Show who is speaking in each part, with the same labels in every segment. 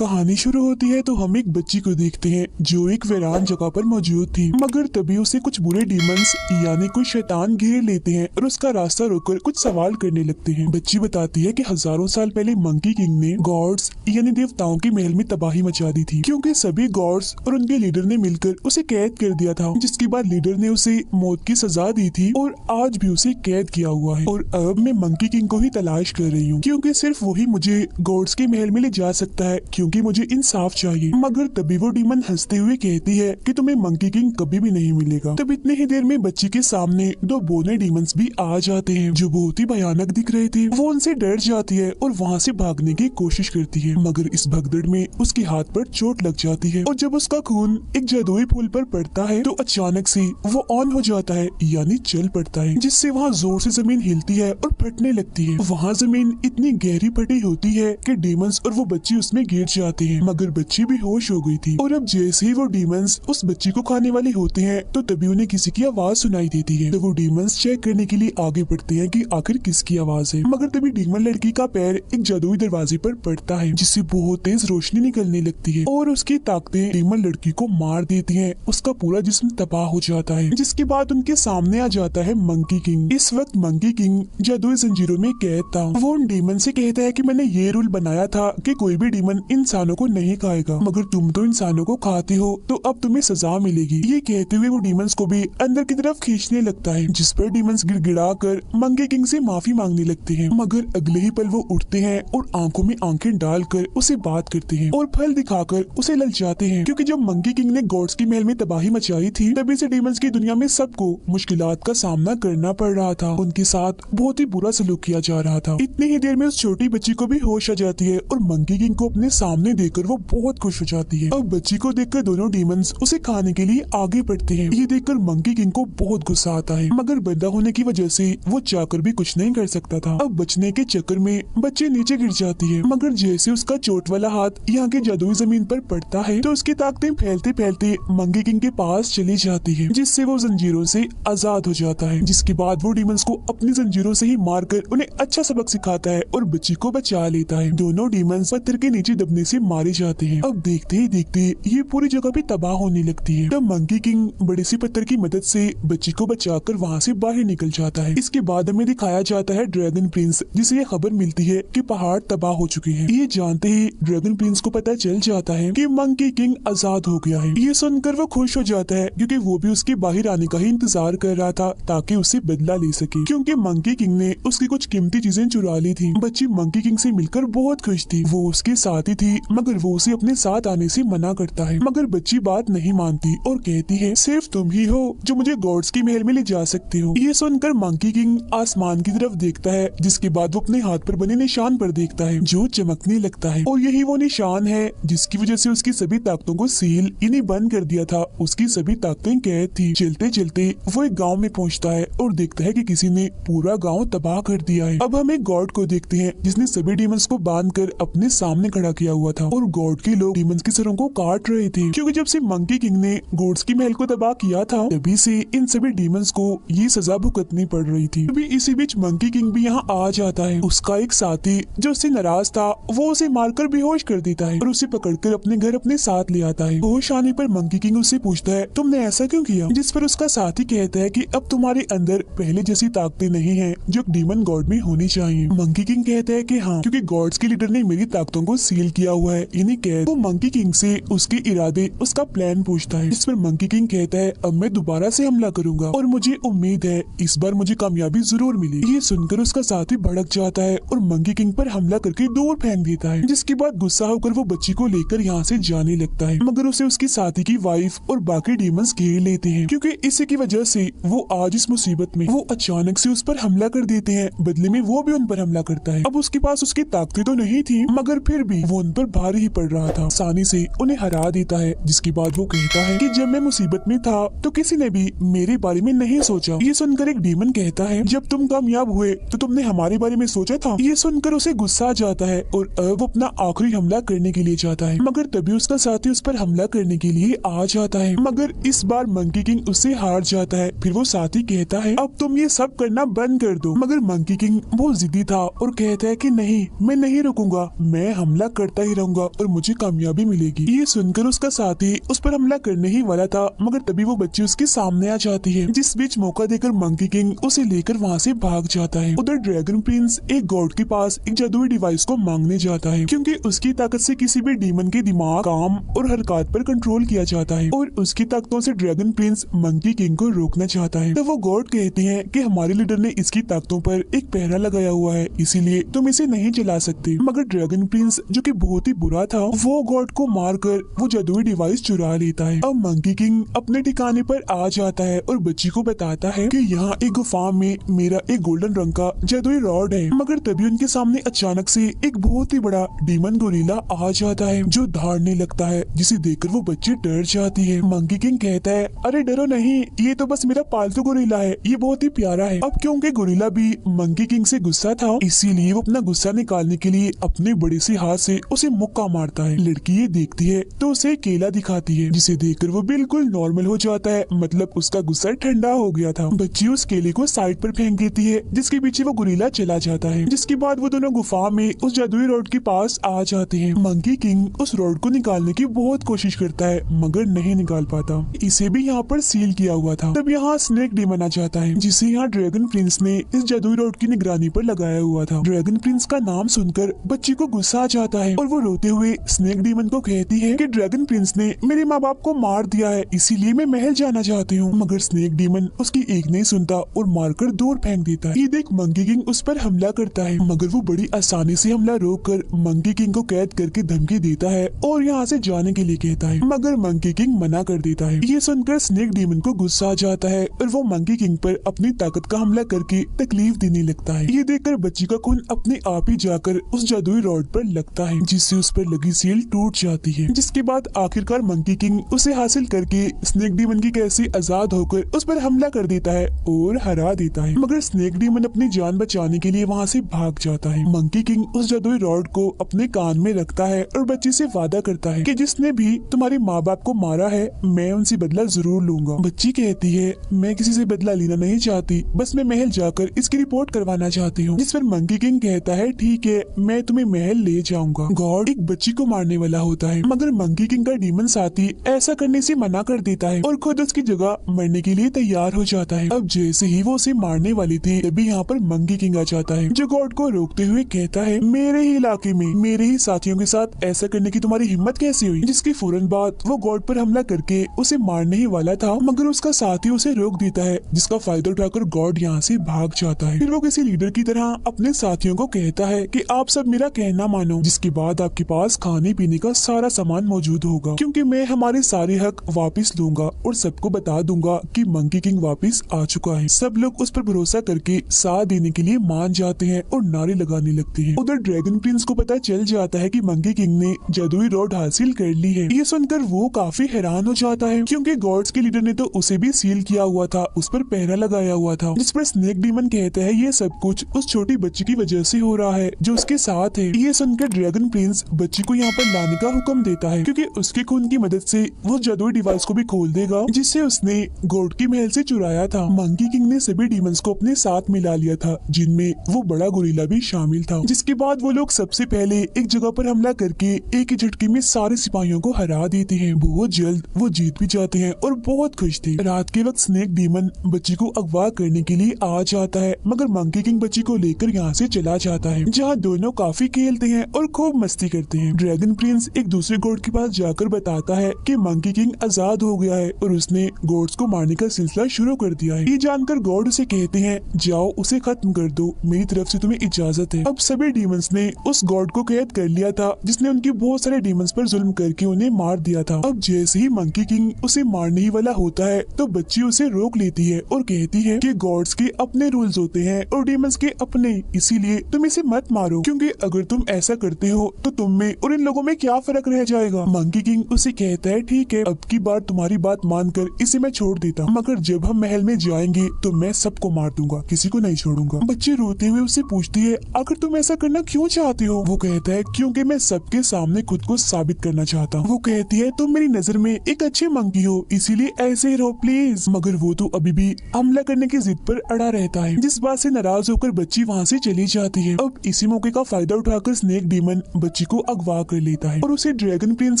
Speaker 1: कहानी शुरू होती है तो हम एक बच्ची को देखते हैं जो एक वीरान जगह पर मौजूद थी, मगर तभी उसे कुछ बुरे डीमंस यानी कुछ शैतान घेर लेते हैं और उसका रास्ता रोककर कुछ सवाल करने लगते हैं। बच्ची बताती है कि हजारों साल पहले मंकी किंग ने गॉड्स यानी देवताओं के महल में तबाही मचा दी थी, क्योंकि सभी गॉड्स और उनके लीडर ने मिलकर उसे कैद कर दिया था, जिसके बाद लीडर ने उसे मौत की सजा दी थी और आज भी उसे कैद किया हुआ है। और अब मैं मंकी किंग को ही तलाश कर रही हूँ, क्योंकि सिर्फ वही मुझे गॉड्स के महल में ले जा सकता है, क्योंकि मुझे इंसाफ चाहिए। मगर तभी वो डीमन हंसते हुए कहती है कि तुम्हें मंकी किंग कभी भी नहीं मिलेगा। तब इतने ही देर में बच्ची के सामने दो बोने डीमंस भी आ जाते हैं जो बहुत ही भयानक दिख रहे थे। वो उनसे डर जाती है और वहाँ से भागने की कोशिश करती है, मगर इस भगदड़ में उसके हाथ पर चोट लग जाती है और जब उसका खून एक जादुई फूल पर पड़ता है तो अचानक से वो ऑन हो जाता है यानी चल पड़ता है, जिससे वहाँ जोर से जमीन हिलती है और फटने लगती है। वहाँ जमीन इतनी गहरी फटी होती है कि डीमंस और वो बच्ची उसमें गिर जाते हैं, मगर बच्ची भी होश हो गई थी। और अब जैसे ही वो डीमंस उस बच्ची को खाने वाले होते हैं तो तभी उन्हें किसी की आवाज सुनाई देती है। तो वो डीमंस चेक करने के लिए आगे बढ़ते हैं कि आखिर किसकी आवाज है, मगर तभी डीमन लड़की का पैर एक जादुई दरवाजे पर पड़ता है, जिससे बहुत तेज रोशनी निकलने लगती है और उसकी ताकतें डीमन लड़की को मार देती है। उसका पूरा जिस्म तबाह हो जाता है, जिसके बाद उनके सामने आ जाता है मंकी किंग। इस वक्त मंकी किंग जादुई जंजीरों में कैद था। वो उन डीमन से कहता है कि मैंने ये रूल बनाया था कि कोई भी डीमन इंसानों को नहीं खाएगा, मगर तुम तो इंसानों को खाते हो तो अब तुम्हें सजा मिलेगी। ये कहते हुए वो डीमंस को भी अंदर की तरफ खींचने लगता है, जिस पर डीमंस गिड़गिड़ा कर मंकी किंग से माफी मांगने लगते हैं। मगर अगले ही पल वो उठते हैं और आंखों में आंखें डालकर उसे बात करते हैं और फल दिखाकर उसे ललचाते हैं, क्योंकि जब मंकी किंग ने गॉड्स की महल में तबाही मचाई थी तभी से डीमंस की दुनिया में सबको मुश्किलात का सामना करना पड़ रहा था। उनके साथ बहुत ही बुरा सलूक किया जा रहा था। इतनी ही देर में उस छोटी बच्ची को भी होश आ जाती है और मंकी किंग को अपने सामने देखकर वो बहुत खुश हो जाती है। अब बच्ची को देखकर दोनों डीमंस उसे खाने के लिए आगे बढ़ते हैं। ये देखकर मंकी किंग को बहुत गुस्सा आता है, मगर बंदा होने की वजह से वो चाहकर भी कुछ नहीं कर सकता था। अब बचने के चक्कर में बच्ची नीचे गिर जाती है, मगर जैसे उसका चोट वाला हाथ यहाँ के जादुई जमीन पर पड़ता है तो उसकी ताकतें फैलते फैलते मंकी किंग के पास चली जाती है, जिससे वो जंजीरों से आजाद हो जाता है। जिसके बाद वो डीमंस को अपनी जंजीरों से ही मारकर उन्हें अच्छा सबक सिखाता है और बच्ची को बचा लेता है। दोनों डीमंस पत्थर के नीचे दबने से मारे जाते हैं। अब देखते ही देखते ये पूरी जगह भी तबाह होने लगती है। तब मंकी किंग बड़े से पत्थर की मदद से बच्ची को बचाकर वहाँ से बाहर निकल जाता है। इसके बाद हमें दिखाया जाता है ड्रैगन प्रिंस, जिसे ये खबर मिलती है कि पहाड़ तबाह हो चुके हैं। ये जानते ही ड्रैगन प्रिंस को पता चल जाता है कि मंकी किंग आजाद हो गया है। ये सुनकर वो खुश हो जाता है, क्योंकि वो भी उसके बाहर आने का ही इंतजार कर रहा था ताकि उससे बदला ले सके, क्योंकि मंकी किंग ने उसकी कुछ कीमती चीजें चुरा ली थी। बच्ची मंकी किंग से मिलकर बहुत खुश थी। वो उसके साथ ही थी, मगर वो उसे अपने साथ आने से मना करता है, मगर बच्ची बात नहीं मानती और कहती है सिर्फ तुम ही हो जो मुझे गॉड्स की महल में ले जा सकते हो। ये सुनकर मंकी किंग आसमान की तरफ देखता है, जिसके बाद वो अपने हाथ पर बने निशान पर देखता है जो चमकने लगता है, और यही वो निशान है जिसकी वजह से उसकी सभी ताकतों को सील यानी बंद कर दिया था। उसकी सभी ताकतें कैद थी। चलते चलते वो एक गाँव में पहुँचता है और देखता है कि किसी ने पूरा गाँव तबाह कर दिया है। अब हम एक गॉड को देखते हैं जिसने सभी डीमंस को बांधकर अपने सामने खड़ा किया हुआ था, और गॉड के लोग डीमंस के सरों को काट रहे थे, क्योंकि जब से मंकी किंग ने गॉड्स की महल को तबाह किया था तभी से इन सभी डीमंस को ये सजा भुगतनी पड़ रही थी। तभी इसी बीच मंकी किंग भी यहाँ आ जाता है। उसका एक साथी जो उससे नाराज था वो उसे मारकर बेहोश कर देता है और उसे पकड़कर अपने घर अपने साथ ले आता है। होश आने पर मंकी किंग उससे पूछता है तुमने ऐसा क्यों किया, जिस पर उसका साथी कहता है कि अब तुम्हारे अंदर पहले जैसी ताकतें नहीं है जो डीमन गॉड में होनी चाहिए। मंकी किंग कहता है कि हाँ, क्योंकि गॉड्स के लीडर ने मेरी ताकतों को सील किया हुआ है यानी कैद। वो मंकी किंग से उसके इरादे उसका प्लान पूछता है, जिस पर मंकी किंग कहता है अब मैं दोबारा से हमला करूंगा और मुझे उम्मीद है इस बार मुझे कामयाबी जरूर मिलेगी। ये सुनकर उसका साथी भड़क जाता है और मंकी किंग पर हमला करके दूर फेंक देता है, जिसके बाद गुस्सा होकर वो बच्ची को लेकर यहाँ से जाने लगता है, मगर उसे उसकी साथी की वाइफ और बाकी डीमंस घेर लेते हैं, क्योंकि इसी की वजह से वो आज इस मुसीबत में वो अचानक से उस पर हमला कर देते हैं। बदले में वो भी उन पर हमला करता है। अब उसके पास उसकी ताकतें तो नहीं थी, मगर फिर भी वो उन पर भारी ही पड़ रहा था। आसानी से उन्हें हरा देता है, जिसके बाद वो कहता है कि जब मैं मुसीबत में था तो किसी ने भी मेरे बारे में नहीं सोचा। ये सुनकर एक डीमन कहता है जब तुम कामयाब हुए तो तुमने हमारे बारे में सोचा था। ये सुनकर उसे गुस्सा आ जाता है और अब वो अपना आखिरी हमला करने के लिए जाता है, मगर तभी उसका साथी उस पर हमला करने के लिए आ जाता है, मगर इस बार मंकी किंग उससे हार जाता है। फिर वो साथी कहता है अब तुम ये सब करना बंद कर दो, मगर मंकी किंग बहुत जिद्दी था और कहता है कि नहीं, मैं नहीं रुकूंगा, मैं हमला करता ही रहूंगा और मुझे कामयाबी मिलेगी। ये सुनकर उसका साथी उस पर हमला करने ही वाला था, मगर तभी वो बच्ची उसके सामने आ जाती है, जिस बीच मौका देकर मंकी किंग उसे लेकर वहाँ से भाग जाता है। उधर ड्रैगन प्रिंस एक गॉड के पास एक जादुई डिवाइस को मांगने जाता है, क्योंकि उसकी ताकत से किसी भी डीमन के दिमाग, काम और हरकत पर कंट्रोल किया जाता है और उसकी ताकतों से ड्रैगन प्रिंस मंकी किंग को रोकना चाहता है। तो वो गॉड कहते हैं कि हमारे लीडर ने इसकी ताकतों पर एक पहरा लगाया हुआ है, इसीलिए तुम इसे नहीं चला सकते। मगर ड्रैगन प्रिंस जो कि बहुत ही बुरा था, वो गॉड को मारकर वो जादुई डिवाइस चुरा लेता है। अब मंकी किंग अपने ठिकाने पर आ जाता है और बच्ची को बताता है कि यहाँ एक गुफा में मेरा एक गोल्डन रंग का जादुई रॉड है। मगर तभी उनके सामने अचानक से एक बहुत ही बड़ा डीमन गोरिल्ला आ जाता है, जो दहाड़ने लगता है, जिसे देखकर वो बच्ची डर जाती है। मंकी किंग कहता है, अरे डरो नहीं, ये तो बस मेरा पालतू गोरिल्ला है, ये बहुत ही प्यारा है। अब क्योंकि गोरिल्ला भी मंकी किंग से गुस्सा था, इसीलिए वो अपना गुस्सा निकालने के लिए अपने बड़े से हाथ से उसे मुक्का मारता है। लड़की ये देखती है तो उसे केला दिखाती है, जिसे देखकर वो बिल्कुल नॉर्मल हो जाता है, मतलब उसका गुस्सा ठंडा हो गया था। बच्ची उस केले को साइड पर फेंक देती है, जिसके पीछे वो गोरिल्ला चला जाता है। जिसके बाद वो दोनों गुफा में उस जादुई रॉड के पास आ जाते हैं। मंकी किंग उस रॉड को निकालने की बहुत कोशिश करता है, मगर नहीं निकाल पाता। इसे भी यहाँ पर सील किया हुआ था। तब यहाँ स्नेक डीमन आ जाता है, जिसे यहाँ ड्रैगन प्रिंस ने इस जादुई रॉड की निगरानी पर लगाया हुआ था। ड्रैगन प्रिंस का नाम सुनकर बच्ची को गुस्सा आ जाता है और वो रोते हुए स्नेक डीमन को कहती है कि ड्रैगन प्रिंस ने मेरे माँ बाप को मार दिया है, इसीलिए मैं महल जाना चाहती हूँ। मगर स्नेक डीमन उसकी एक नहीं सुनता और मारकर दूर फेंक देता है। ये देख मंकी किंग उस पर हमला करता है, मगर वो बड़ी आसानी से हमला रोककर मंकी किंग को कैद करके धमकी देता है और यहाँ से जाने के लिए कहता है, मगर मंकी किंग मना कर देता है। ये सुनकर स्नेक डीमन को गुस्सा आ जाता है और वो मंकी किंग पर अपनी ताकत का हमला करके तकलीफ देने लगता है। ये देखकर बच्ची का खून अपने आप ही जाकर उस जादुई रॉड पर लगता है, जिससे उस पर लगी सील टूट जाती है। जिसके बाद आखिरकार मंकी किंग उसे हासिल करके स्नेक डीमन की कैसे आजाद होकर उस पर हमला कर देता है और हरा देता है। मगर स्नेक डीमन अपनी जान बचाने के लिए वहाँ से भाग जाता है। मंकी किंग उस जादुई रॉड को अपने कान में रखता है और बच्ची से वादा करता है कि जिसने भी तुम्हारे माँ बाप को मारा है, मैं उनसे बदला जरूर लूंगा। बच्ची कहती है, मैं किसी से बदला लेना नहीं चाहती, बस मैं महल जाकर इसकी रिपोर्ट करवाना चाहती हूँ। जिस पर मंकी किंग कहता है, ठीक है, मैं तुम्हें महल ले जाऊंगा। गॉड एक बच्ची को मारने वाला होता है, मगर मंकी किंग का डीमन साथी ऐसा करने से मना कर देता है और खुद उसकी जगह मरने के लिए तैयार हो जाता है। अब जैसे ही वो उसे मारने वाली थी, तभी यहाँ पर मंकी किंग आ जाता है, जो गॉड को रोकते हुए कहता है, मेरे ही इलाके में मेरे ही साथियों के साथ ऐसा करने की तुम्हारी हिम्मत कैसे हुई। जिसकी फौरन बाद वो गॉड पर हमला करके उसे मारने ही वाला था, मगर उसका साथी उसे रोक देता है, जिसका फायदा उठाकर गॉड यहाँ से भाग जाता है। फिर वो किसी लीडर की तरह अपने साथियों को कहता है कि आप सब मेरा कहना मानो, जिसके बाद आपके पास खाने पीने का सारा सामान मौजूद होगा, क्योंकि मैं हमारे सारे हक वापस लूंगा और सबको बता दूंगा कि मंकी किंग वापस आ चुका है। सब लोग उस पर भरोसा करके साथ देने के लिए मान जाते हैं और नारे लगाने लगते हैं। उधर ड्रैगन प्रिंस को पता चल जाता है कि मंकी किंग ने जादुई रॉड हासिल कर ली है। ये सुनकर वो काफी हैरान हो जाता है, क्योंकि गॉड्स के लीडर ने तो उसे भी सील किया हुआ था, उस पर पहरा लगाया हुआ था। जिस पर स्नेक डीमन कहता है, ये सब कुछ उस छोटी बच्ची की वजह से हो रहा है जो उसके साथ है। ये सुनकर ड्रैगन प्रिंस बच्ची को यहाँ पर लाने का हुक्म देता है, क्योंकि उसके खून की मदद से वो जादुई डिवाइस को भी खोल देगा, जिससे उसने गॉड की महल से चुराया था। मंकी किंग ने सभी डीमंस को अपने साथ मिला लिया था, जिनमें वो बड़ा गोरिल्ला भी शामिल था। जिसके बाद वो लोग सबसे पहले एक जगह पर हमला करके एक ही झटके में सारे सिपाहियों को हरा देते हैं। बहुत जल्द वो जीत भी जाते हैं और बहुत खुश थे। रात के वक्त स्नेक डीमन बच्ची को अगवा करने के लिए आ जाता है, मगर मंकी किंग बच्ची को लेकर यहाँ से चला जाता है, जहाँ दोनों काफी खेलते हैं और खूब मस्ती करते हैं। ड्रैगन प्रिंस एक दूसरे गॉड के पास जाकर बताता है कि मंकी किंग आजाद हो गया है और उसने गॉड्स को मारने का सिलसिला शुरू कर दिया है। ये जानकर गॉड उसे कहते हैं, जाओ उसे खत्म कर दो, मेरी तरफ से तुम्हें इजाजत है। अब सभी डीमंस ने उस गॉड को कैद कर लिया था, जिसने उनके बहुत सारे डीमंस पर जुल्म करके उन्हें मार दिया था। अब जैसे ही मंकी किंग उसे मारने ही वाला होता है, तो बच्ची उसे रोक लेती है और कहती है कि गॉड्स के अपने रूल्स होते हैं और डीमंस के अपने, इसीलिए तुम इसे मत मारो, क्योंकि अगर तुम ऐसा करते हो तो तुम में और इन लोगों में क्या फर्क रह जाएगा। मंकी किंग उसे कहता है, ठीक है, अब की बार तुम्हारी बात मानकर इसे मैं छोड़ देता हूँ, मगर जब हम महल में जाएंगे तो मैं सबको मार दूंगा, किसी को नहीं छोड़ूंगा। बच्ची रोते हुए उससे पूछती है, आखिर तुम ऐसा करना क्यों चाहते हो। वो कहता है, क्योंकि मैं सबके सामने खुद को साबित करना चाहता हूँ। वो कहती है, तुम मेरी नजर में एक अच्छे मंकी हो, इसीलिए ऐसे ही रहो प्लीज। मगर वो तो अभी भी हमला करने की जिद पर अड़ा रहता है, जिस बात से नाराज होकर बच्ची वहाँ से चली जाती है। अब इसी मौके का फायदा उठाकर स्नेक डीमन बच्ची को अगवा कर लेता है और उसे ड्रैगन प्रिंस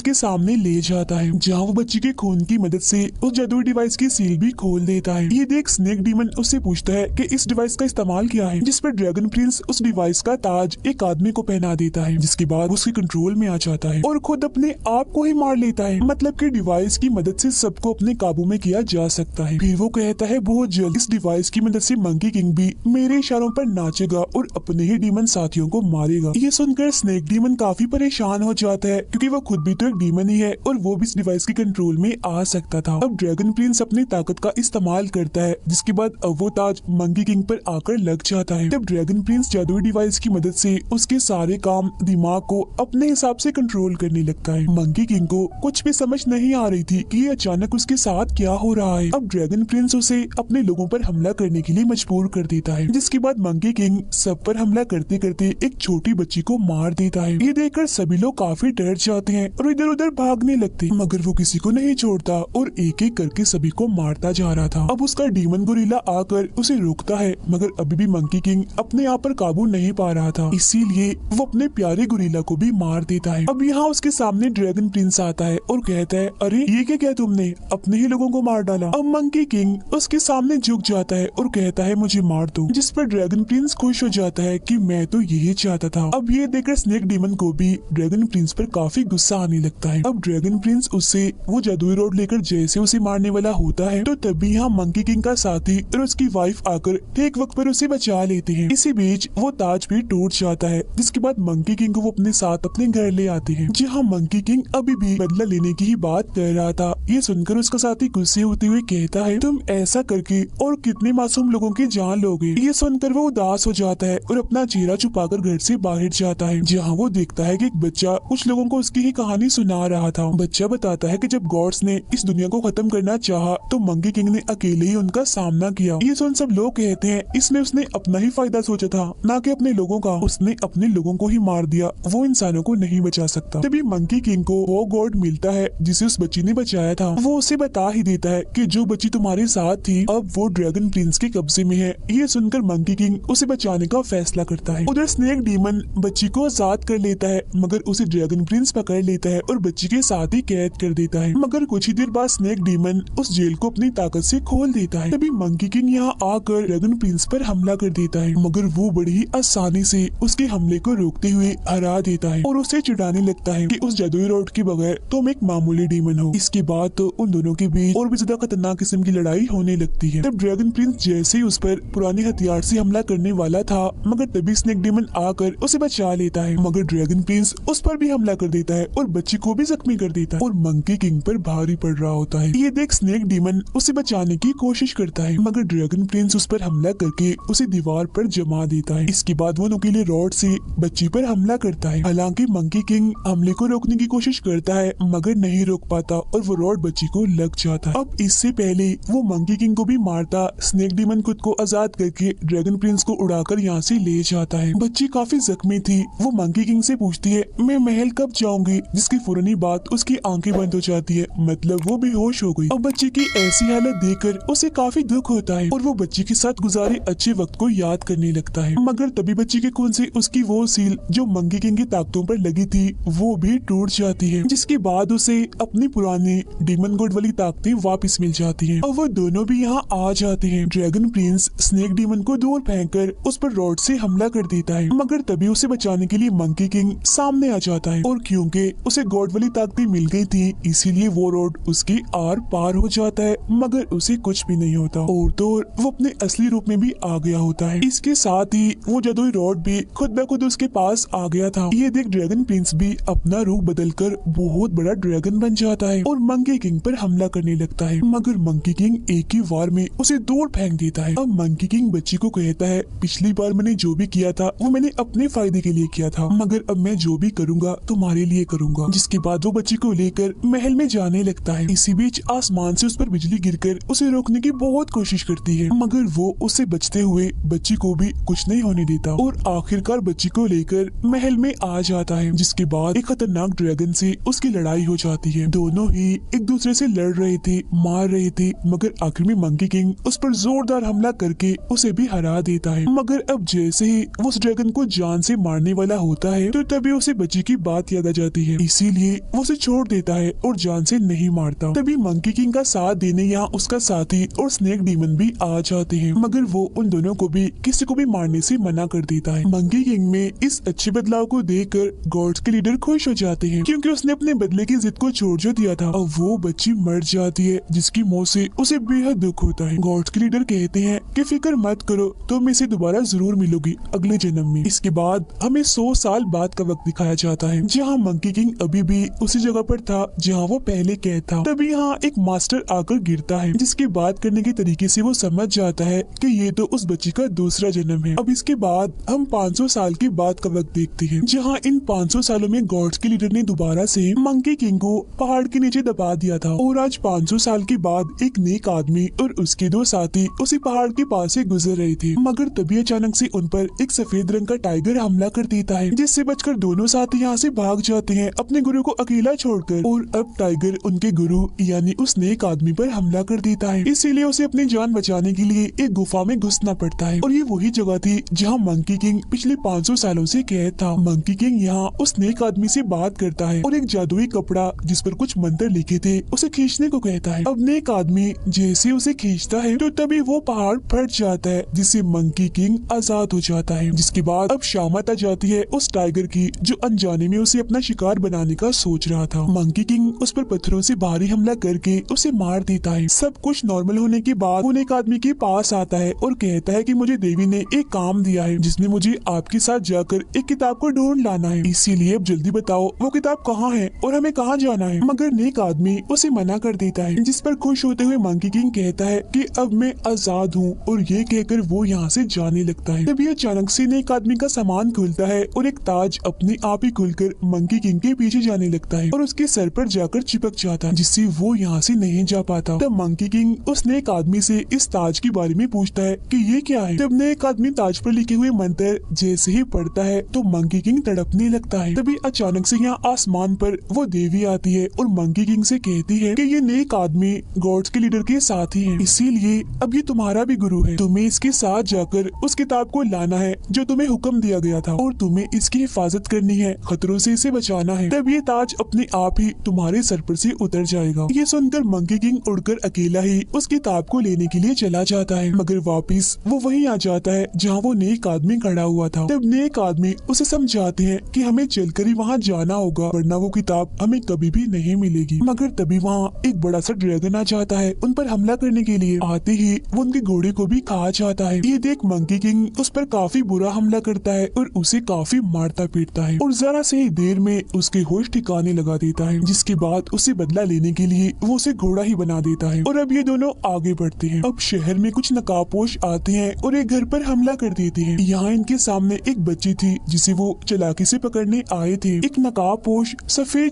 Speaker 1: के सामने ले जाता है, जहाँ वो बच्ची के खून की मदद से उस जादुई डिवाइस की सील भी खोल देता है। ये देख स्नेक डीमन उससे पूछता है कि इस डिवाइस का इस्तेमाल क्या है, जिस पर ड्रैगन प्रिंस उस डिवाइस का ताज एक आदमी को पहना देता है, जिसके बाद उसके कंट्रोल में आ जाता है और खुद अपने आप को ही मार लेता है। मतलब कि डिवाइस की मदद से सबको अपने काबू में किया जा सकता है। फिर वो कहता है बहुत जल्द इस डिवाइस की मदद से मंकी किंग भी मेरे इशारों पर नाचेगा और अपने ही डीमन साथियों को मारेगा। ये सुनकर स्नेक डीमन काफी परेशान हो जाता है, क्योंकि वो खुद भी तो एक डीमन ही है और वो भी इस डिवाइस के कंट्रोल में आ सकता था। अब ड्रैगन प्रिंस अपनी ताकत का इस्तेमाल करता है, जिसके बाद अब वो ताज मंकी किंग पर आकर लग जाता है। तब ड्रैगन प्रिंस जादुई डिवाइस की मदद से उसके सारे काम दिमाग को अपने हिसाब से कंट्रोल करने लगता है। मंकी किंग को कुछ भी समझ नहीं आ रही थी कि ये अचानक उसके साथ क्या हो रहा है। अब ड्रैगन प्रिंस उसे अपने लोगों पर हमला करने के लिए मजबूर कर देता है, जिसके बाद मंकी किंग सब पर हमला करते करते एक छोटी बच्ची को मार देता है। ये देखकर सभी लोग काफी डर जाते हैं और इधर उधर भागने लगते हैं, मगर वो किसी को नहीं छोड़ता और एक एक करके सभी को मारता जा रहा था। अब उसका डीमन गोरिल्ला आकर उसे रोकता है, मगर अभी भी मंकी किंग अपने आप पर काबू नहीं पा रहा था, इसीलिए वो अपने प्यारे गोरिल्ला को भी मार देता है। अब यहाँ उसके सामने ड्रैगन प्रिंस आता है और कहता है, अरे ये क्या किया तुमने, अपने ही लोगों को मार डाला। अब मंकी किंग उसके सामने झुक जाता है और कहता है मुझे मार दो, जिस पर ड्रैगन प्रिंस खुश हो जाता है कि मैं तो यही चाहता था। अब ये देखकर स्नेक डीमन को भी ड्रैगन प्रिंस पर काफी गुस्सा आने लगता है। अब ड्रैगन प्रिंस उससे वो जादुई रोड लेकर जैसे उसे मारने वाला होता है, तो तभी यहाँ मंकी किंग का साथी और उसकी वाइफ आकर ठीक वक्त पर उसे बचा लेते हैं। इसी बीच वो ताज भी टूट जाता है, जिसके बाद मंकी किंग को वो अपने साथ अपने घर ले आते हैं, जहाँ मंकी किंग अभी भी बदला लेने की ही बात कर रहा था। ये सुनकर उसका साथी गुस्से होते हुए कहता है, तुम ऐसा करके और कितने मासूम लोगों की जान लोगे। ये सुनकर वो उदास हो जाता है और अपना चेहरा छुपाकर घर से बाहर जाता है, जहाँ वो देखता है कि एक बच्चा कुछ लोगों को उसकी ही कहानी सुना रहा था। बच्चा बताता है कि जब गॉड्स ने इस दुनिया को खत्म करना चाहा तो मंकी किंग ने अकेले ही उनका सामना किया। ये सुन सब लोग कहते हैं इसमें उसने अपना ही फायदा सोचा था, ना कि अपने लोगों का। उसने अपने लोगों को ही मार दिया, वो इंसानों को नहीं बचा सकता। तभी मंकी किंग को वो गॉड मिलता है जिसे उस बच्ची ने बचाया था। वो उसे बता ही देता है कि जो बच्ची तुम्हारे साथ थी अब वो ड्रैगन प्रिंस के कब्जे में है। ये सुनकर मंकी किंग उसे बचाने का फैसला करता है। उधर स्नेक डीमन बच्ची को आजाद कर लेता है, मगर उसे ड्रैगन प्रिंस पकड़ लेता है और बच्ची के साथ ही कैद कर देता है। मगर कुछ ही देर बाद स्नेक डीमन उस जेल को अपनी ताकत से खोल देता है। तभी मंकी किंग यहाँ आकर ड्रैगन प्रिंस पर हमला कर देता है, मगर वो बड़ी ही आसानी से उसके हमले को रोकते हुए हरा देता है और उसे चिढ़ाने लगता है कि उस जादुई रोड के बगैर तुम एक मामूली डीमन हो। इसके बाद तो उन दोनों के बीच और भी ज्यादा खतरनाक किस्म की लड़ाई होने लगती है। तब ड्रैगन प्रिंस जैसे ही उस पर पुराने हथियार से हमला करने वाला था, मगर तभी स्नेक डीमन आकर उसे बचा लेता है, मगर ड्रैगन प्रिंस उस पर भी हमला कर देता है और बच्ची को भी जख्मी कर देता है और मंकी किंग पर भारी पड़ रहा होता है। ये देख स्नेक डीमन उसे बचाने की कोशिश करता है, मगर ड्रैगन प्रिंस उस पर हमला करके उसे दीवार पर जमा देता है। इसके बाद वो नुकीले रॉड से बच्ची पर हमला करता है। हालांकि मंकी किंग हमले को रोकने की कोशिश करता है, मगर नहीं रोक पाता और वो रॉड बच्ची को लग जाता है। अब इससे पहले वो मंकी किंग को भी मारता, स्नेक डीमन खुद को आजाद करके ड्रैगन प्रिंस को उड़ाकर यहाँ से ले जाता है। बच्ची काफी जख्मी थी। वो मंकी किंग से पूछती है मैं महल कब जाऊंगी, जिसकी फौरनी बात उसकी आंखें बंद हो जाती है, मतलब वो बेहोश हो गई। अब बच्ची की ऐसी हालत देखकर उसे काफी दुख होता है और वो बच्ची के साथ गुजारे अच्छे वक्त को याद करने लगता है, मगर तभी बच्ची के खून से उसकी वो सील जो मंकी किंग की ताकतों पर लगी थी वो भी टूट जाती है, जिसके बाद उसे अपनी पुरानी डीमन गॉड वाली ताकतें वापस मिल जाती हैं और वो दोनों भी यहाँ आ जाते हैं। ड्रैगन प्रिंस स्नेक डीमन को दूर फेंककर उस पर रॉड से हमला कर देता है, मगर तभी उसे बचाने के लिए मंकी किंग सामने आ जाता है और क्योंकि उसे गॉड वाली ताकतें मिल गई थी इसीलिए वो रॉड उसकी आर पार हो जाता है, मगर उसे कुछ भी नहीं होता और तो वो अपने असली रूप में भी आ गया होता है। इसके साथ ही वो जादुई रॉड भी खुद ब खुद उसके पास आ गया था। ये देख ड्रैगन प्रिंस भी अपना रूप बदलकर बहुत बड़ा ड्रैगन बन जाता है और मंकी किंग पर हमला करने लगता है, मगर मंकी किंग एक ही वार में उसे दूर फेंक देता है। अब मंकी किंग बच्ची को कहता है पिछली बार मैंने जो भी किया था वो मैंने अपने फायदे के लिए किया था, मगर अब मैं जो भी करूंगा तुम्हारे लिए करूंगा। जिसके बाद वो बच्ची को लेकर महल में जाने लगता है। इसी बीच आसमान से उस पर बिजली गिरकर उसे रोकने की बहुत कोशिश करती है, मगर वो उससे बचते हुए बच्ची को भी कुछ नहीं होने देता और आखिरकार बच्ची को लेकर महल में आ जाता है। जिसके बाद एक खतरनाक ड्रैगन से उसकी लड़ाई हो जाती है। दोनों ही एक दूसरे से लड़ रहे थे, मार रहे थे, मगर आखिर में मंकी किंग उस पर जोरदार हमला करके उसे भी हरा देता है। मगर अब जैसे ही वो उस ड्रैगन को जान से मारने वाला होता है तो तो तभी उसे बच्ची की बात याद आ जाती है, इसीलिए वो उसे छोड़ देता है और जान से नहीं मारता। तभी मंकी किंग का साथ देने यहाँ उसका साथी और स्नेक डीमन भी आ जाते हैं, मगर वो उन दोनों को भी किसी को भी मारने से मना कर देता है। मंकी किंग में इस अच्छे बदलाव को देखकर गॉड्स के लीडर खुश हो जाते हैं, क्योंकि उसने अपने बदले की जिद को छोड़ जो दिया था। अब वो बच्ची मर जाती है, जिसकी मौत से उसे बेहद दुख होता है। गॉड्स के लीडर कहते हैं कि फिक्र मत करो, तुम इसे दोबारा जरूर मिलोगी अगले जन्म में। इसके बाद हमें 100 साल बाद का वक्त दिखाया जाता है, जहाँ मंकी किंग अभी भी उसी जगह पर था जहाँ वो पहले कैद था। तभी यहाँ एक मास्टर आकर गिरता है, जिसकी बात करने के तरीके से वो समझ जाता है कि ये तो उस बच्ची का दूसरा जन्म है। अब इसके बाद हम 500 साल के बाद का वक्त देखते हैं, जहाँ इन 500 सालों में गॉड्स के लीडर ने दोबारा से मंकी किंग को पहाड़ के नीचे दबा दिया था। और आज 500 साल के बाद एक नेक आदमी और उसके 2 साथी उसी पहाड़ के पास से गुजर रहे थे, मगर तभी अचानक से उन पर एक सफेद रंग का टाइगर हमला कर देता है, जिससे बचकर दोनों साथी यहाँ से भाग जाते हैं अपने गुरु को अकेला छोड़कर। और अब टाइगर उनके गुरु यानी उस नेक आदमी पर हमला कर देता है, इसीलिए उसे अपनी जान बचाने के लिए एक गुफा में घुसना पड़ता है। और ये वही जगह थी जहाँ मंकी किंग पिछले 500 सालों से कैद था। मंकी किंग यहाँ उस नेक आदमी से बात करता है और एक जादुई कपड़ा जिस पर कुछ मंत्र लिखे थे उसे खींचने को कहता है। अब नेक आदमी जैसे उसे खींचता है तो तभी वो पहाड़ फट जाता है, जिससे मंकी किंग आजाद हो जाता है। जिसके बाद अब शामत आ जाती है उस टाइगर की, जो अनजाने में उसे अपना शिकार बनाने का सोच रहा था। मंकी किंग उस पर पत्थरों से भारी हमला करके उसे मार देता है। सब कुछ नॉर्मल होने के बाद वो नेक आदमी के पास आता है और कहता है कि मुझे देवी ने एक काम दिया है, जिसमें मुझे आपके साथ जाकर एक किताब को ढूंढ लाना है, इसीलिए अब जल्दी बताओ वो किताब कहाँ है और हमें कहाँ जाना है। मगर नेक आदमी उसे मना कर देता है, जिस पर खुश होते हुए मंकी किंग कहता है कि अब मैं आजाद हूँ, और ये कहकर वो यहाँ से जाने लगता है। तभी अचानक से नेक आदमी का सामान खुलता है और एक ताज अपने आप ही खुलकर मंकी किंग के पीछे जाने लगता है और उसके सर पर जाकर चिपक जाता है, जिससे वो यहाँ से नहीं जा पाता। तब मंकी किंग उस नेक आदमी से इस ताज के बारे में पूछता है कि ये क्या है। तब नेक आदमी ताज पर लिखे हुए मंत्र जैसे ही पढ़ता है तो मंकी किंग तड़पने लगता है। तभी अचानक से यहाँ आसमान पर वो देवी आती है और मंकी किंग से कहती है कि ये नेक आदमी गॉड्स के लीडर के साथी है, इसीलिए अब ये तुम्हारा भी गुरु है। तुम्हें इसके साथ जाकर उस किताब को लाना है जो तुम्हें हुक्म दिया गया था, और तुम्हें इसकी हिफाजत करनी है, खतरों से इसे बचाना है। तब ये ताज अपने आप ही तुम्हारे सर पर से उतर जाएगा। ये सुनकर मंकी किंग उड़कर अकेला ही उस किताब को लेने के लिए चला जाता है, मगर वापिस वो वहीं आ जाता है जहाँ वो नेक आदमी खड़ा हुआ था। तब नेक आदमी उसे समझाते हैं कि हमें चलकर ही वहाँ जाना होगा, वरना वो किताब हमें कभी भी नहीं मिलेगी। मगर तभी वहाँ एक बड़ा सा ड्रैगन आ जाता है उन पर हमला करने के लिए। आते ही वो उनके घोड़े को भी खा जाता है। ये देख मंकी किंग उस पर काफी बुरा हमला करता है और उसे काफी मारता पीटता है, और जरा से ही देर में उसके होश ठिकाने लगा देता है, जिसके बाद उसे बदला लेने के लिए वो उसे घोड़ा ही बना देता है। और अब ये दोनों आगे बढ़ते हैं। अब शहर में कुछ नकाबपोश आते हैं और एक घर पर हमला कर देते हैं। यहाँ इनके सामने एक बच्ची थी जिसे वो चालाकी से पकड़ने आए थे। एक नकाबपोश सफेद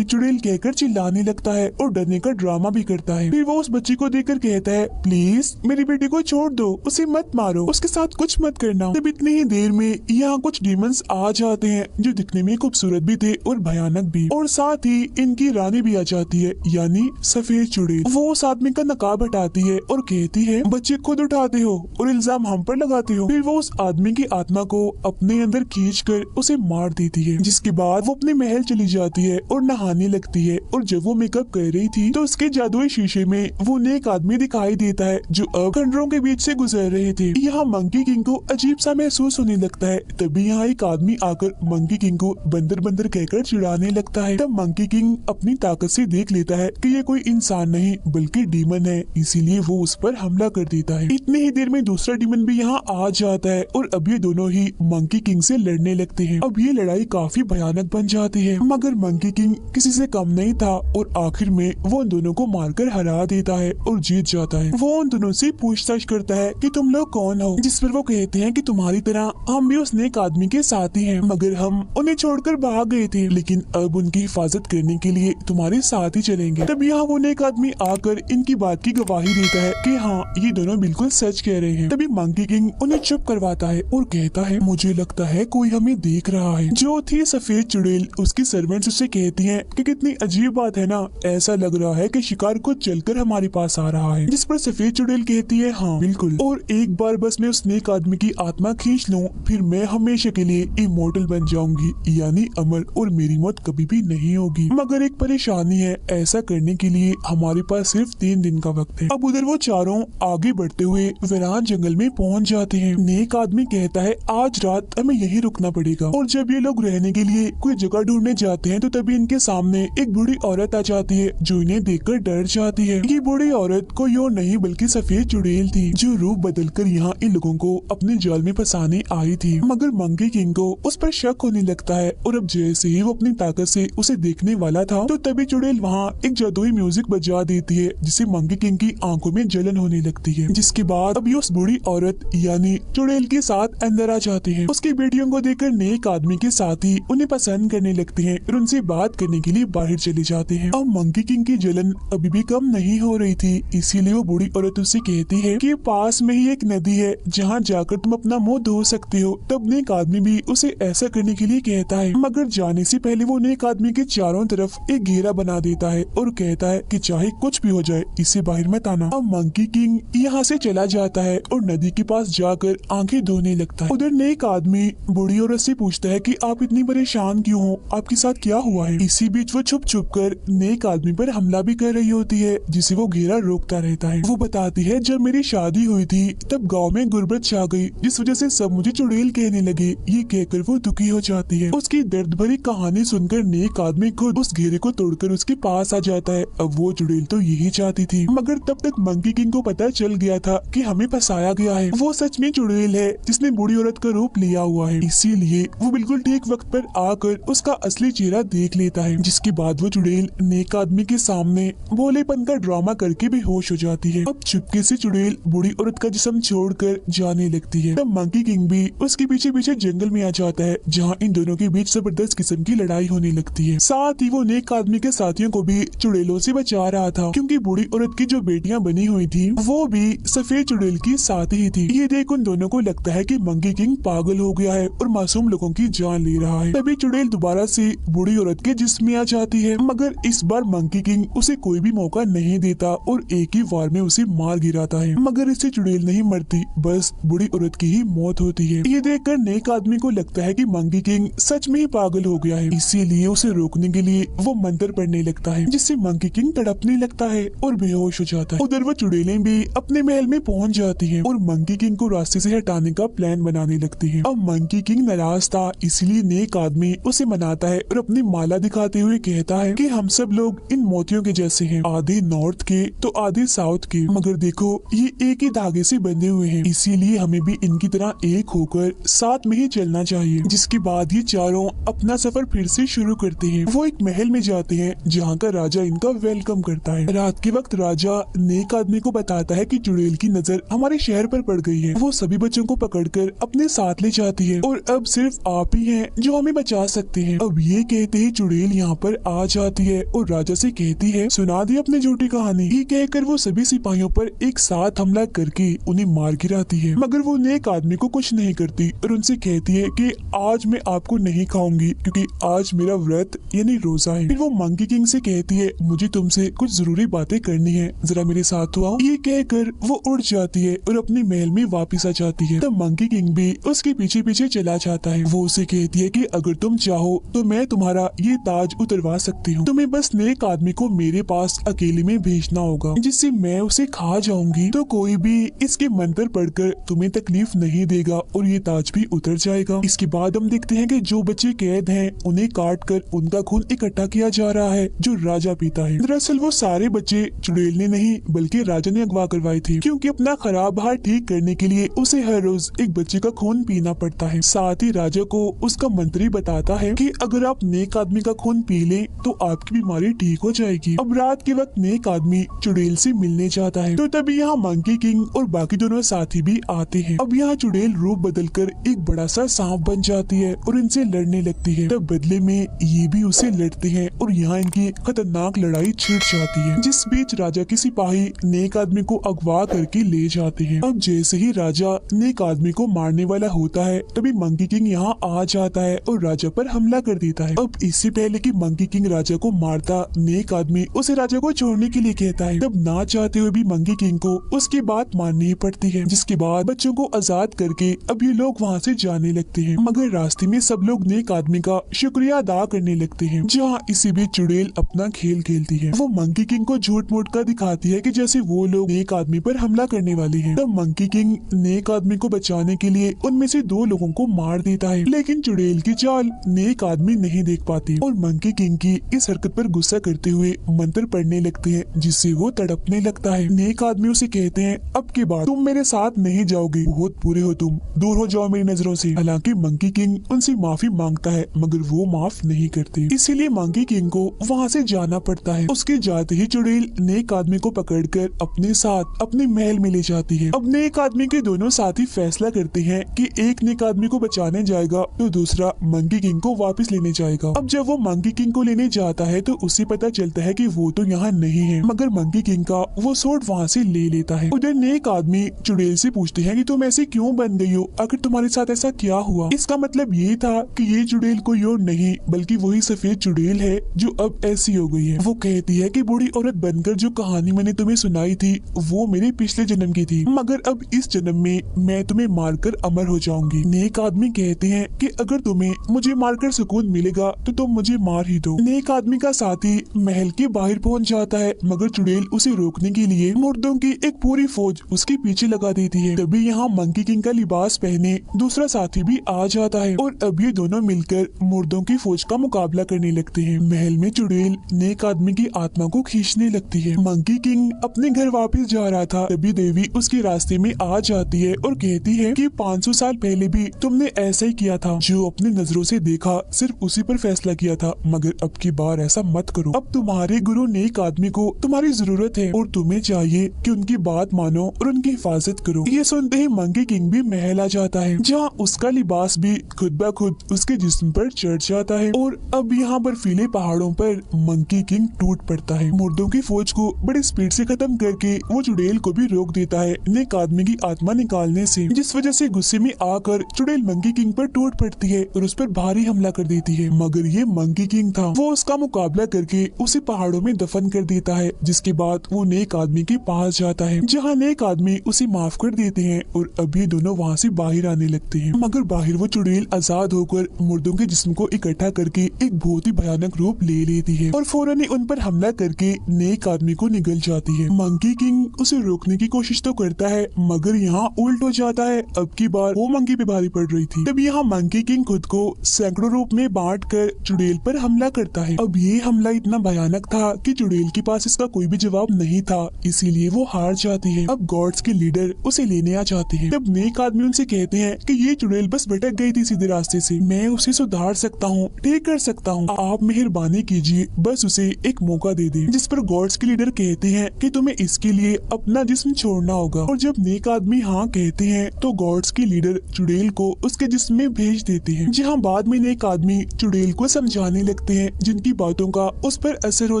Speaker 1: चुड़ैल कहकर चिल्लाने लगता है और डरने का ड्रामा भी करता है। फिर वो उस बच्ची को देखकर कहता है, प्लीज मेरी बेटी को छोड़ दो, उसे मत मारो, उसके साथ कुछ मत करना। तब इतनी ही देर में यहाँ कुछ डीमंस आ जाते हैं जो दिखने में खूबसूरत भी थे और भयानक भी, और साथ ही इनकी रानी भी आ जाती है यानी सफेद चुड़ैल। वो उस आदमी का नकाब हटाती है और कहती है, बच्चे खुद उठाते हो और इल्जाम हम पर लगाते हो। फिर वो उस आदमी की आत्मा को अपने अंदर खींचकर उसे मार देती है, जिसके बाद वो अपने महल चली जाती है और नहाने लगती है। और जब वो मेकअप कर रही थी तो उसके जादुई शीशे में वो नेक आदमी दिखाई देता है जो अब खंडरों के बीच से गुजर रहे थे। यहाँ मंकी किंग को अजीब सा महसूस होने लगता है। तभी यहाँ एक आदमी आकर मंकी किंग को बंदर बंदर कहकर चिढ़ाने लगता है। तब मंकी किंग अपनी ताकत से देख लेता है कि ये कोई इंसान नहीं बल्कि डीमन है, इसीलिए वो उस पर हमला कर देता है। इतनी ही देर में दूसरा डीमन भी यहाँ आ जाता है और अब ये दोनों ही मंकी किंग से लड़ने लगते हैं। अब ये लड़ाई काफी भयानक बन जाती है, मगर मंकी किंग किसी से कम नहीं था और आखिर में वो उन दोनों को मारकर हरा देता है और जीत जाता है। वो उन दोनों से पूछताछ करता है कि तुम लोग कौन हो, जिस पर वो कहते हैं कि तुम्हारी तरह हम भी उस नेक आदमी के साथी हैं, मगर हम उन्हें छोड़कर भाग गए थे, लेकिन अब उनकी हिफाजत करने के लिए तुम्हारे साथ ही चलेंगे। तब यहाँ वो नेक आदमी आकर इनकी बात की गवाही देता है कि हाँ ये दोनों बिल्कुल सच कह रहे हैं। तभी मंकी किंग उन्हें चुप करवाता है और कहता है, मुझे लगता है कोई हमें देख रहा है। जो थी सफेद चुड़ैल उसकी सर्वेंट्स उससे कहती हैं कि कितनी अजीब बात है ना, ऐसा लग रहा है कि शिकार खुद चलकर हमारे पास आ रहा है। जिस पर सफेद चुड़ैल कहती है, हाँ बिल्कुल, और एक बार बस मैं उस नेक आदमी की आत्मा खींच लूं, फिर मैं हमेशा के लिए इमोर्टल बन जाऊंगी यानी अमर, और मेरी मौत कभी भी नहीं होगी। मगर एक परेशानी है, ऐसा करने के लिए हमारे पास सिर्फ 3 दिन का वक्त है। अब उधर वो चारों आगे बढ़ते हुए वीरान जंगल में पहुंच जाते हैं। नेक आदमी कहता है आज रात हमें यहीं रुकना पड़ेगा। और जब ये लोग रहने के लिए कोई जगह ढूंढने जाते हैं तो तभी इनके सामने एक बूढ़ी औरत आ जाती है जो इन्हें देखकर डर जाती है। ये बूढ़ी औरत कोई और नहीं बल्कि सफेद चुड़ैल थी जो रूप बदलकर यहाँ इन लोगों को अपने जाल में फंसाने आई थी। मगर मंकी किंग को उस पर शक होने लगता है और अब जैसे ही वो अपनी ताकत से उसे देखने वाला था तो तभी चुड़ैल वहाँ एक जादुई म्यूजिक बजा देती है जिससे मंकी किंग की आंखों में जलन होने लगती है। जिसके बाद अभी उस बूढ़ी औरत यानी चुड़ैल के साथ अंदर आ जाती है। उसकी बेटियों को देखकर नेक आदमी के साथी उन्हें पसंद करने लगते हैं और उनसे बात करने के लिए बाहर चले जाते हैं। अब मंकी किंग की जलन अभी भी कम नहीं हो रही थी, इसीलिए वो बूढ़ी औरत उससे कहती है कि पास में ही एक नदी है जहाँ जाकर तुम अपना मुंह धो सकते हो। तब नेक आदमी भी उसे ऐसा करने के लिए कहता है, मगर जाने से पहले वो नेक आदमी के चारों तरफ एक घेरा बना देता है और कहता है कि चाहे कुछ भी हो जाए इससे बाहर मत आना। अब मंकी किंग यहाँ से चला जाता है और नदी के पास जाकर आंखें धोने लगता है। उधर नेक आदमी बूढ़ी औरत से पूछता है कि आप इतनी परेशान क्यों हो, आपके साथ क्या हुआ है। इसी बीच वो छुप छुप कर नेक आदमी पर हमला भी कर रही होती है जिसे वो घेरा रोकता रहता है। वो बताती है जब मेरी शादी हुई थी तब गांव में गुर्बत छा गई जिस वजह से सब मुझे चुड़ैल कहने लगे। ये कहकर वो दुखी हो जाती है। उसकी दर्द भरी कहानी सुनकर नेक आदमी खुद उस घेरे को तोड़कर उसके पास आ जाता है। अब वो चुड़ैल तो यही चाहती थी, मगर तब तक मंकी किंग को पता चल गया था कि हमें फंसाया गया है। वो सच में चुड़ैल है जिसने बूढ़ी औरत का रूप लिया हुआ है। इसीलिए वो बिल्कुल ठीक वक्त पर आकर उसका असली चेहरा देख लेता है। जिसके बाद वो चुड़ैल नेक आदमी के सामने भोलेपन का ड्रामा करके बेहोश हो जाती है। अब चुपके से चुड़ैल बूढ़ी औरत का जिस्म छोड़कर जाने लगती है। तब मंकी किंग भी उसके पीछे पीछे जंगल में आ जाता है जहाँ इन दोनों के बीच जबरदस्त किस्म की लड़ाई होने लगती है। साथ ही वो नेक आदमी के साथियों को भी चुड़ैलों से बचा रहा था क्योंकि बूढ़ी औरत की जो बेटियां बनी हुई थी वो भी सफेद चुड़ैल की साथी ही थी। ये देख उन दोनों को लगता है कि मंकी किंग पागल हो गया है और मासूम लोगों की जान ले रहा है। तभी चुड़ैल दोबारा से बूढ़ी औरत के जिस्म में आ जाती है, मगर इस बार मंकी किंग उसे कोई भी मौका नहीं देता और एक ही वार में उसे मार गिराता है। मगर इससे चुड़ैल नहीं मरती, बस बूढ़ी औरत की ही मौत होती है। ये देखकर नेक आदमी को लगता है कि मंकी किंग सच में ही पागल हो गया है, इसीलिए उसे रोकने के लिए वो मंत्र पढ़ने लगता है जिससे मंकी किंग तड़पने लगता है और बेहोश हो जाता है। उधर वो चुड़ैलें भी अपने महल में पहुंच जाती हैं और मंकी किंग को रास्ते से हटाने का प्लान बनाने लगती हैं। अब मंकी किंग नाराज था, इसलिए नेक आदमी उसे मनाता है और अपनी माला दिखाते हुए कहता है कि हम सब लोग इन मोतियों के जैसे हैं, आधे नॉर्थ के तो आधे साउथ के, मगर देखो ये एक ही धागे से बंधे हुए हैं, इसीलिए हमें भी इनकी तरह एक होकर साथ में ही चलना चाहिए। जिसके बाद ये चारों अपना सफर फिर से शुरू करते हैं। वो एक महल में जाते हैं जहाँ का राजा इनका वेलकम करता है। रात के वक्त राजा नेक आदमी को बताता है कि चुड़ैल की नजर हमारे शहर पर पड़ गई है। वो सभी बच्चों को पकड़कर अपने साथ ले जाती है और अब सिर्फ आप ही हैं जो हमें बचा सकते हैं। अब ये कहते ही चुड़ैल यहाँ पर आ जाती है और राजा से कहती है सुना दी अपनी झूठी कहानी। ये कहकर वो सभी सिपाहियों पर एक साथ हमला करके उन्हें मार गिराती है, मगर वो नेक आदमी को कुछ नहीं करती और उनसे कहती है कि आज मैं आपको नहीं खाऊंगी क्योंकि आज मेरा व्रत यानी रोजा है। फिर वो मंकी किंग से कहती है मुझे तुमसे कुछ जरूरी बातें करनी है, जरा मेरे साथ तो आओ। ये कहकर वो उड़ जाती है और अपने महल में वापस आ जाती है। तब मंकी किंग भी उसके पीछे पीछे चला जाता है। वो उसे कहती है कि अगर तुम चाहो तो मैं तुम्हारा ये ताज उतरवा सकती हूँ, तुम्हें बस नेक आदमी को मेरे पास अकेले में भेजना होगा जिससे मैं उसे खा जाऊंगी तो कोई भी इसके मंत्र पढ़कर तुम्हें तकलीफ नहीं देगा और ये ताज भी उतर जाएगा। इसके बाद हम देखते हैं कि जो बच्चे कैद हैं उन्हें काट कर उनका खून इकट्ठा किया जा रहा है जो राजा पीता है। दरअसल वो सारे बच्चे चुड़ैल ने नहीं बल्कि राजा ने अगवा करवाए थे क्योंकि अपना खराब हाल ठीक करने के लिए उसे हर रोज एक बच्चे का खून पीना पड़ता है। साथ ही राजा को उसका मंत्री बताता है कि अगर आप नेक आदमी का खून पी लें तो आपकी बीमारी ठीक हो जाएगी। अब रात के वक्त नेक आदमी चुड़ैल से मिलने जाता है तो तभी यहाँ मंकी किंग और बाकी दोनों साथी भी आते हैं। अब यहाँ चुड़ैल रूप बदलकर एक बड़ा सा सांप बन जाती है और इनसे लड़ने लगती है। तब बदले में ये भी उसे लड़ते हैं और यहाँ इनकी खतरनाक लड़ाई छिड़ जाती है, जिस बीच राजा के सिपाही नेक आदमी को अगवा करके ले जाते हैं। अब जैसे ही राजा नेक आदमी को मारने वाला होता है तभी मंकी किंग यहाँ आ जाता है और राजा पर हमला कर देता है। अब इससे पहले कि मंकी किंग राजा को मारता, नेक आदमी उसे राजा को छोड़ने के लिए कहता है। तब ना चाहते हुए भी मंकी किंग को उसकी बात माननी ही पड़ती है। जिसके बाद बच्चों को आजाद करके अब ये लोग वहाँ से जाने लगते हैं। मगर रास्ते में सब लोग नेक आदमी का शुक्रिया अदा करने लगते हैं। जहाँ इसी बीच चुड़ैल अपना खेल खेलती है। वो मंकी किंग को झूठ मूठ का दिखाती है कि जैसे वो लोग नेक आदमी पर हमला करने वाले हैं। तब मंकी किंग नेक आदमी को बचाने के लिए उनमें से 2 लोगों को मार देता है, लेकिन चुड़ैल की चाल नेक आदमी नहीं देख पाती और मंकी किंग की इस हरकत पर गुस्सा करते हुए मंत्र पढ़ने लगते हैं, जिससे वो तड़पने लगता है। नेक आदमी उसे कहते हैं, अब की बात तुम मेरे साथ नहीं जाओगे, बहुत बुरे हो तुम, दूर हो जाओ मेरी नजरों से। हालांकि मंकी किंग उनसे माफी मांगता है, मगर वो माफ नहीं करते, इसीलिए मंकी किंग को वहाँ से जाना पड़ता है। उसके जाते ही चुड़ैल नेक आदमी को पकड़कर अपने साथ अपने महल में ले जाती है। अब नेक आदमी के दोनों साथी फैसला करते हैं कि एक नेक आदमी को बचाने जाएगा तो दूसरा मंकी किंग को वापस लेने जाएगा। अब जब वो मंकी किंग को लेने जाता है तो उसे पता चलता है कि वो तो यहाँ नहीं है, मगर मंकी किंग का वो सूट वहाँ से ले लेता है। उधर नेक आदमी चुड़ैल से पूछते हैं कि तुम ऐसे क्यों बन गई हो, आखिर तुम्हारे साथ ऐसा क्या हुआ। इसका मतलब ये था कि ये चुड़ैल कोई और नहीं बल्कि वही सफेद चुड़ैल है जो अब ऐसी हो गई है। वो कहती है कि बूढ़ी औरत बनकर जो कहानी मैंने तुम्हें सुनाई थी वो मेरे पिछले जन्म की थी, मगर अब इस जन्म में मैं तुम्हें मारकर अमर हो जाऊंगी। नेक आदमी कहते हैं कि अगर तुम्हें मुझे मारकर सुकून मिलेगा तो तुम मुझे मार ही दो। नेक आदमी का साथी महल के बाहर पहुंच जाता है, मगर चुड़ैल उसे रोकने के लिए मुर्दों की एक पूरी फौज उसके पीछे लगा देती है। तभी यहाँ मंकी किंग का लिबास पहने दूसरा साथी भी आ जाता है और अब ये दोनों मिलकर मुर्दों की फौज का मुकाबला करने लगते हैं। महल में चुड़ैल नेक आदमी की आत्मा को खींचने लगती है। मंकी किंग अपने घर वापस जा रहा था, तभी देवी उसके रास्ते में आ जाती है और कहती है कि 500 साल पहले भी तुमने ऐसा ही किया था, जो अपनी नजरों से देखा सिर्फ उसी पर फैसला किया था, मगर अब की बार ऐसा मत करो। अब तुम्हारे गुरु नेक आदमी को तुम्हारी जरूरत है और तुम्हें चाहिए कि उनकी बात मानो और उनकी हिफाजत करो। ये सुनते ही मंकी किंग भी महल आ जाता है, जहाँ उसका लिबास भी खुद ब खुद उसके जिस्म पर चढ़ जाता है और अब यहाँ बर्फीले पहाड़ों पर मंकी किंग टूट पड़ता है। मुर्दों की फौज को बड़ी स्पीड से खत्म करके वो चुड़ैल को भी रोक देता है नेक आदमी की आत्मा निकालने से, जिस वजह से गुस्से में आकर चुड़ैल मंकी किंग पर टूट पड़ती है और उस पर भारी हमला कर देती है। मगर ये मंकी किंग था, वो उसका मुकाबला करके उसे पहाड़ों में दफन कर देता है, जिसके बाद वो नेक आदमी के पास जाता है, जहाँ नेक आदमी उसे माफ कर देते हैं और अब ये दोनों वहाँ से बाहर आने लगते हैं। मगर बाहर वो चुड़ैल आजाद होकर मुर्दों के जिस्म को इकट्ठा करके एक बहुत ही भयानक रूप ले लेती है और फौरन ही उन पर हमला करके नेक आदमी को निगल जाती है। मंकी किंग उसे रोकने की कोशिश तो करता है, मगर यहाँ उल्ट हो जाता है। अब की बार वो मंकी पे भारी पड़ रही थी। तब यहाँ मंकी किंग खुद को सैकड़ों रूप में बांट कर चुड़ैल पर हमला करता है। अब ये हमला इतना भयानक था कि चुड़ैल के पास इसका कोई भी जवाब नहीं था, इसीलिए वो हार जाती है। अब गॉड्स के लीडर उसे लेने आ जाते हैं। तब नेक आदमी उनसे कहते हैं कि ये चुड़ैल बस भटक गई थी सीधे रास्ते से, मैं उसे सुधार सकता हूँ, ठीक कर सकता हूँ, आप मेहरबानी कीजिए, बस उसे एक मौका दे दें। जिस पर गॉड्स के लीडर कहते हैं कि तुम्हें इसके लिए अपना जिस्म छोड़ना होगा। और जब नेक आदमी हाँ कहते हैं तो गॉड्स के लीडर चुड़ैल को उसके जिस्म में भेज देते हैं, जहाँ बाद में नेक आदमी चुड़ैल को समझाने लगते हैं, जिनकी बातों का उस पर असर हो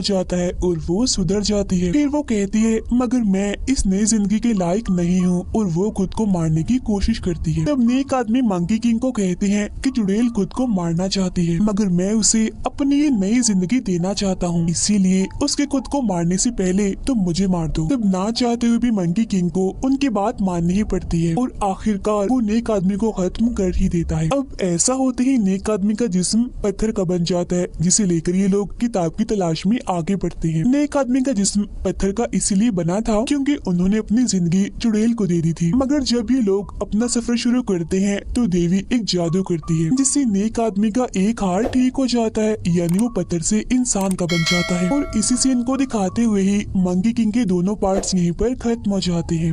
Speaker 1: जाता है और वो सुधर जाती है। फिर वो कहती है मगर मैं इस नई जिंदगी के लायक नहीं हूँ और वो खुद को मारने की कोशिश करती है। तब नेक आदमी मंकी किंग को कहते हैं कि चुड़ैल खुद को मारना चाहती है, मगर मैं उसे अपनी ये नई जिंदगी देना चाहता हूँ, इसीलिए उसके खुद को मारने से पहले तुम मुझे मार दो। तब ना चाहते हुए भी मंकी किंग को उनकी बात माननी ही पड़ती है और आखिरकार वो नेक आदमी को खत्म कर ही देता है। अब ऐसा होते ही नेक आदमी का जिस्म पत्थर का बन जाता है, जिसे लेकर ये लोग किताब की तलाश में आगे बढ़ते हैं। नेक आदमी का जिस्म पत्थर का इसलिए बना था क्योंकि उन्होंने अपनी जिंदगी चुड़ैल को दे दी थी, मगर जब ये लोग अपना सफर शुरू करते हैं तो देवी एक जादू करती है, जिससे नेक आदमी का एक हाथ ठीक हो जाता है, यानी वो पत्थर से इंसान का बन जाता है। और इसी सीन को दिखाते हुए ही मंकी किंग के दोनों पार्ट्स यहीं पर खत्म हो जाते हैं।